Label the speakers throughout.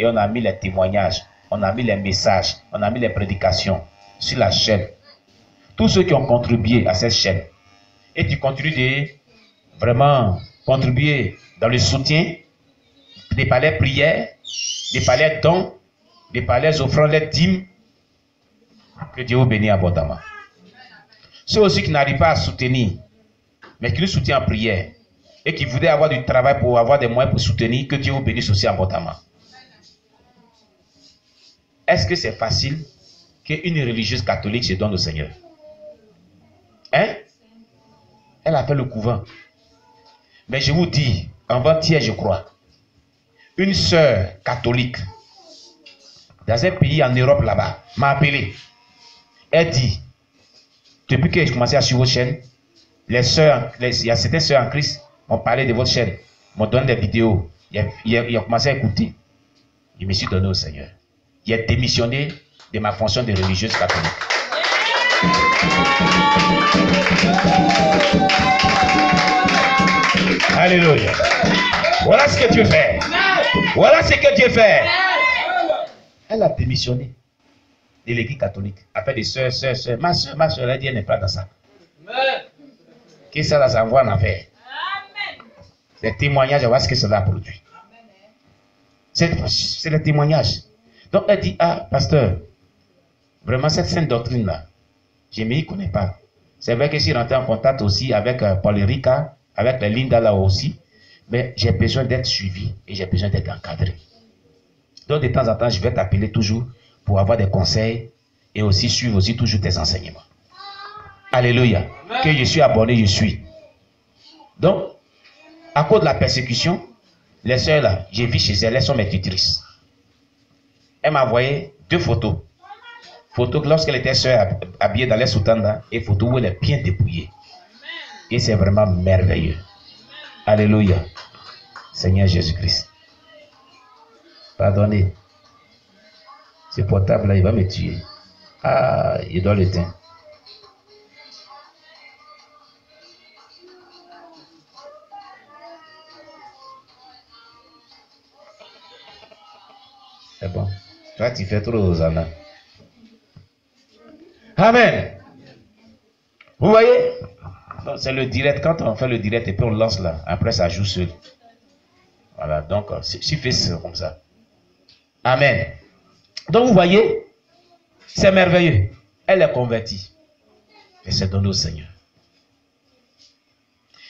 Speaker 1: et on a mis les témoignages, on a mis les messages, on a mis les prédications sur la chaîne. Tous ceux qui ont contribué à cette chaîne, et tu continues de vraiment contribuer dans le soutien, de par les prières, de par les dons, de par les offrandes, les dîmes, que Dieu vous bénisse abondamment. Ceux aussi qui n'arrivent pas à soutenir, mais qui nous soutiennent en prière, et qui voudraient avoir du travail pour avoir des moyens pour soutenir, que Dieu vous bénisse aussi abondamment. Est-ce que c'est facile qu'une religieuse catholique se donne au Seigneur? Hein? Elle a fait le couvent. Mais je vous dis, avant-hier, je crois, une sœur catholique, dans un pays en Europe là-bas, m'a appelé. Elle dit, depuis que j'ai commencé à suivre votre chaîne, il y a certaines sœurs en Christ m'ont parlé de votre chaîne, m'ont donné des vidéos, il a commencé à écouter. Je me suis donné au Seigneur. Il a démissionné de ma fonction de religieuse catholique. Alléluia. Voilà ce que Dieu fait. Voilà ce que Dieu fait. Elle a démissionné de l'église catholique. Après des sœurs. Ma soeur, elle a dit, elle n'est pas dans ça. Que ça la envoie en enfer. Les témoignages, voilà ce que cela a produit. C'est le témoignage. Donc elle dit, ah, pasteur, vraiment cette sainte doctrine-là, je ne m'y connais pas. C'est vrai que je suis rentré en contact aussi avec Paul Ricard, avec les Linda là aussi, mais j'ai besoin d'être suivi et j'ai besoin d'être encadré. Donc de temps en temps, je vais t'appeler toujours pour avoir des conseils et aussi suivre aussi toujours tes enseignements. Alléluia. Que je suis abonné, je suis. Donc, à cause de la persécution, les sœurs là, j'ai vu chez elles, elles sont mes tutrices. Elle m'a envoyé 2 photos. Photos lorsqu'elle était sœur habillée dans les soutanes et photos où elle est bien dépouillée. Et c'est vraiment merveilleux. Alléluia. Seigneur Jésus-Christ. Pardonnez. Ce portable là, il va me tuer. Ah, il doit l'éteindre. C'est bon. Toi, tu fais trop aux ânes. Amen. Vous voyez? C'est le direct. Quand on fait le direct et puis on lance là, après ça joue seul. Voilà, donc, si fait ça comme ça. Amen. Donc, vous voyez, c'est merveilleux. Elle est convertie. Elle s'est donnée au Seigneur.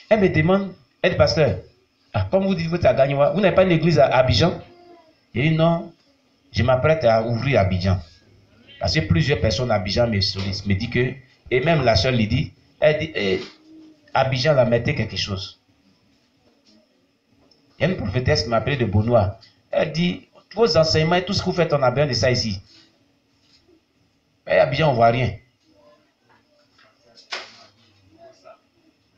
Speaker 1: Elle me demande, elle dit, pasteur, comme vous dites, vous êtes à Gagnoua, vous n'avez pas une église à Abidjan? Je dis non, je m'apprête à ouvrir Abidjan. Parce que plusieurs personnes à Abidjan me disent que, et même la soeur Lydie, elle dit, Abidjan la mettait quelque chose. Il y a une prophétesse qui m'a appelé de Bonois. Elle dit, vos enseignements et tout ce que vous faites, on a besoin de ça ici. Mais à Abidjan, on ne voit rien.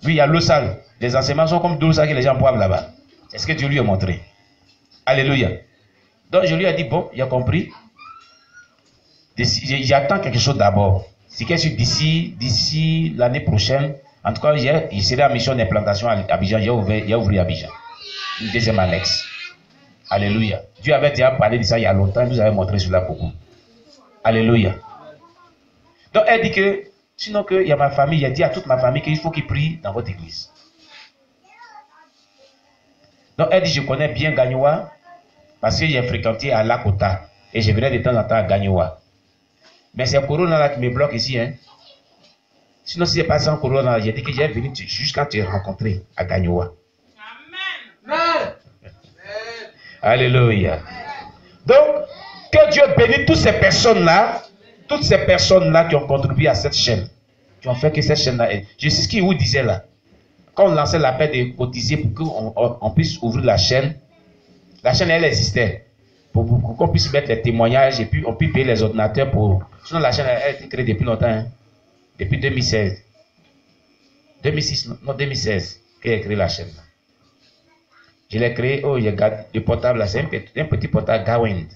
Speaker 1: Oui, il y a l'eau sale. Les enseignements sont comme de l'eau sale que les gens boivent là-bas. C'est ce que Dieu lui a montré. Alléluia. Donc je lui ai dit, bon, il a compris. J'attends quelque chose d'abord. C'est que d'ici l'année prochaine, en tout cas, il serai en mission d'implantation à Abidjan. J'ai ouvert Abidjan. Une deuxième annexe. Alléluia. Dieu avait déjà parlé de ça il y a longtemps. Il nous avait montré cela beaucoup. Alléluia. Donc elle dit que, sinon qu'il y a ma famille, il a dit à toute ma famille qu'il faut qu'ils prient dans votre église. Donc elle dit, je connais bien Gagnoua parce que j'ai fréquenté à Lakota et je venais de temps en temps à Gagnoua. Mais c'est Corona là qui me bloque ici. Hein. Sinon, si c'est pas sans Corona, j'ai dit que j'ai venu juste quand tu es rencontré à Gagnoua. Amen. Alléluia. Donc, que Dieu bénisse toutes ces personnes-là qui ont contribué à cette chaîne, qui ont fait que cette chaîne-là est. Je sais ce qu'il vous disait là. Quand on lançait l'appel de cotiser pour qu'on puisse ouvrir la chaîne elle existait. Pour qu'on puisse mettre les témoignages et puis on puisse payer les ordinateurs pour. Sinon, la chaîne elle a été créée depuis longtemps. Hein? Depuis 2016. 2006, non, 2016 que j'ai créé la chaîne. Je l'ai créé, oh, il y a le portable là, c'est un petit portable Gawind.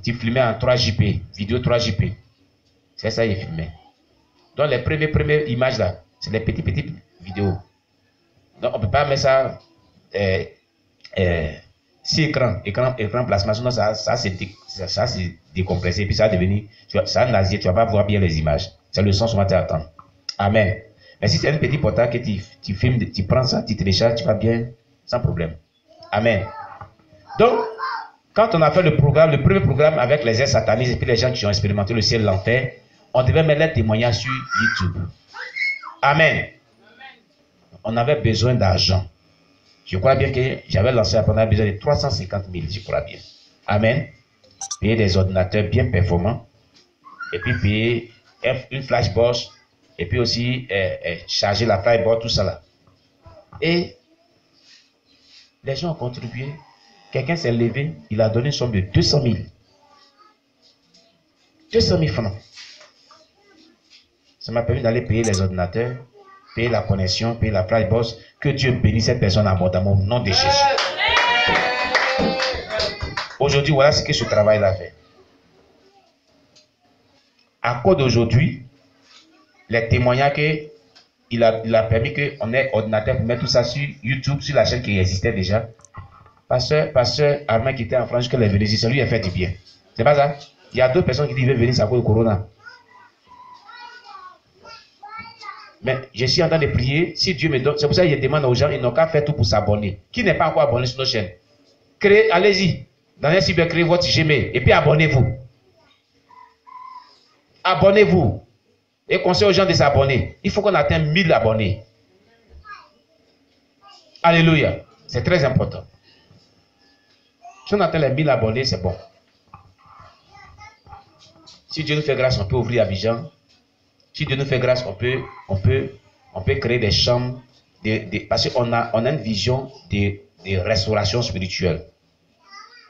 Speaker 1: Tu filmais en 3JP, vidéo 3JP. C'est ça, il filmait. Donc, les premières images là, c'est les petites vidéos. Donc, on ne peut pas mettre ça 6 écrans, écran plasma, sinon ça c'est décompressé, puis ça va devenir, ça va naser, tu vas pas voir bien les images. C'est le son, souvent tu attends. Amen. Mais si c'est un petit portable que tu filmes, tu prends ça, tu télécharges, tu vas bien, sans problème. Amen. Donc, quand on a fait le premier programme avec les airs satanistes et puis les gens qui ont expérimenté le ciel l'enfer, on devait mettre les témoignages sur YouTube. Amen. On avait besoin d'argent. Je crois bien que j'avais lancé, on avait besoin de 350 000, je crois bien. Amen. Payer des ordinateurs bien performants. Et puis payer une flashbox. Et puis aussi charger la flashbox, tout ça là. Et les gens ont contribué. Quelqu'un s'est levé, il a donné une somme de 200 000. 200 000 francs. Ça m'a permis d'aller payer les ordinateurs, payer la connexion, payer la flashbox. Que Dieu bénisse cette personne abondamment au nom de Jésus. Aujourd'hui, voilà ce que ce travail-là fait. À cause d'aujourd'hui, les témoignages qu'il a permis qu'on ait ordinateur pour mettre tout ça sur YouTube, sur la chaîne qui existait déjà. Pasteur Armand qui était en France, que les venus ici, ça lui a fait du bien. C'est pas ça? Il y a d'autres personnes qui disent venir à cause du corona. Mais je suis en train de prier, si Dieu me donne, c'est pour ça que je demande aux gens, ils n'ont qu'à faire tout pour s'abonner. Qui n'est pas encore abonné sur nos chaînes? Allez-y, dans un cyber, créez votre Gmail et puis abonnez-vous. Abonnez-vous. Et conseille aux gens de s'abonner. Il faut qu'on atteigne 1000 abonnés. Alléluia. C'est très important. Si on atteint les 1000 abonnés, c'est bon. Si Dieu nous fait grâce, on peut ouvrir Abidjan. Si Dieu nous fait grâce, on peut créer des chambres. Parce qu'on a une vision de restauration spirituelle.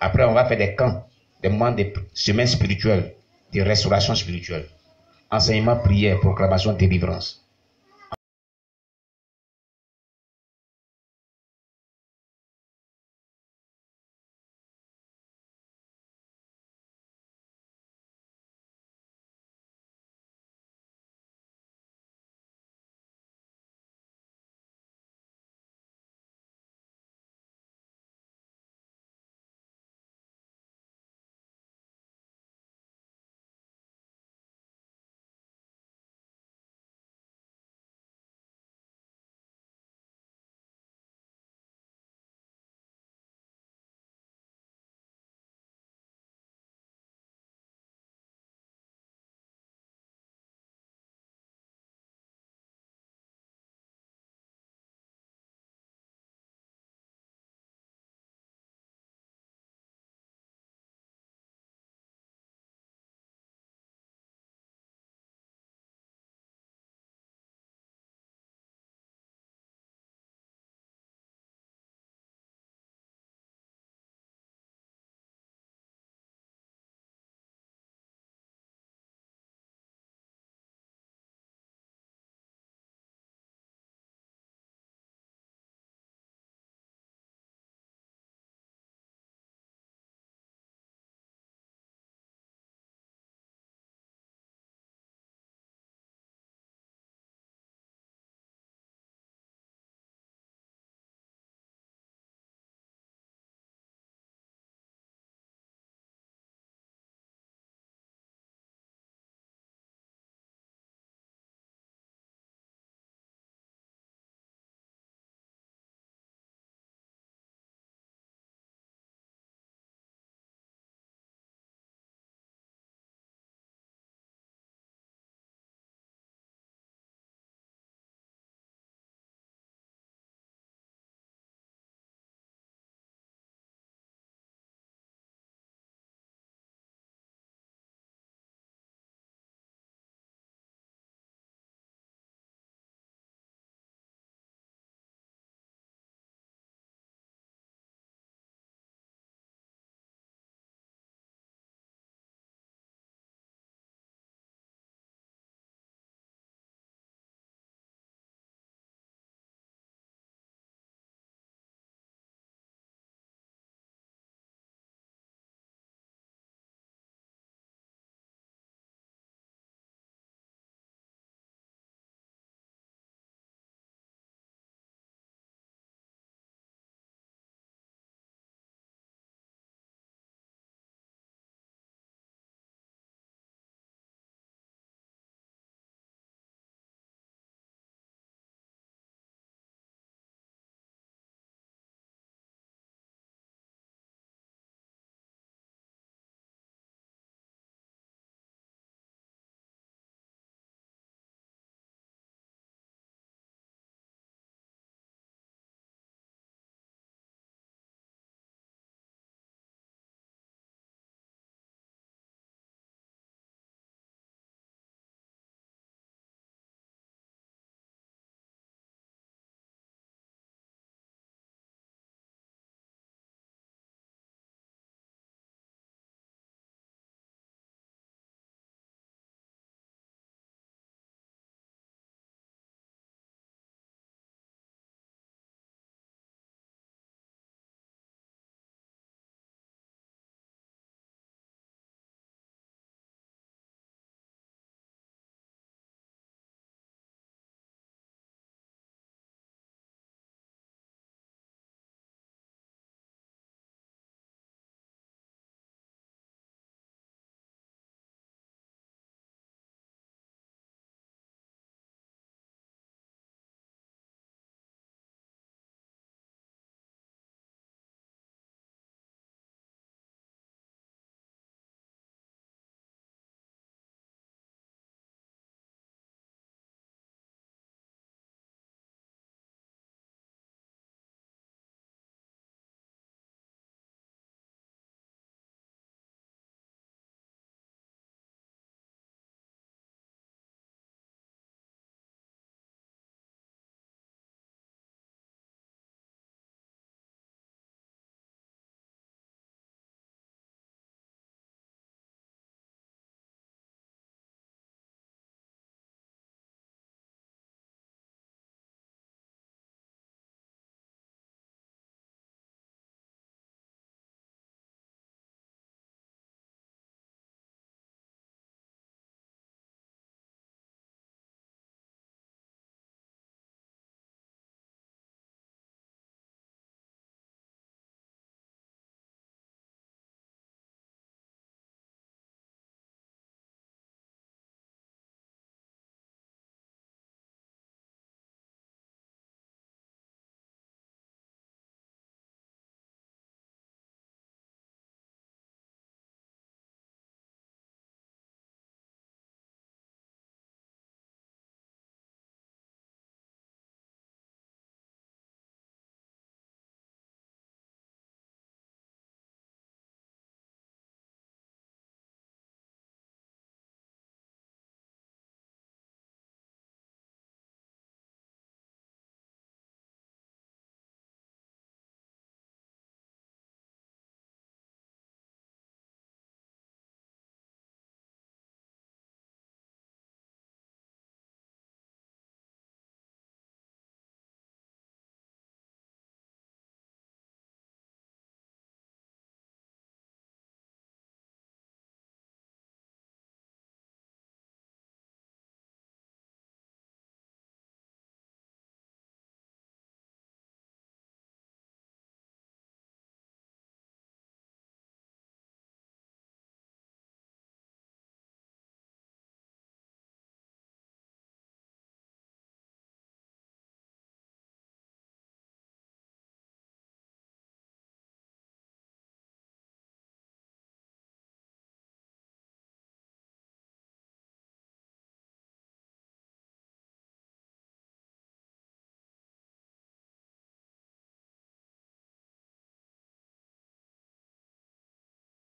Speaker 1: Après, on va faire des camps, des moments de semaines spirituelles, de restauration spirituelle. Enseignement, prière, proclamation, délivrance.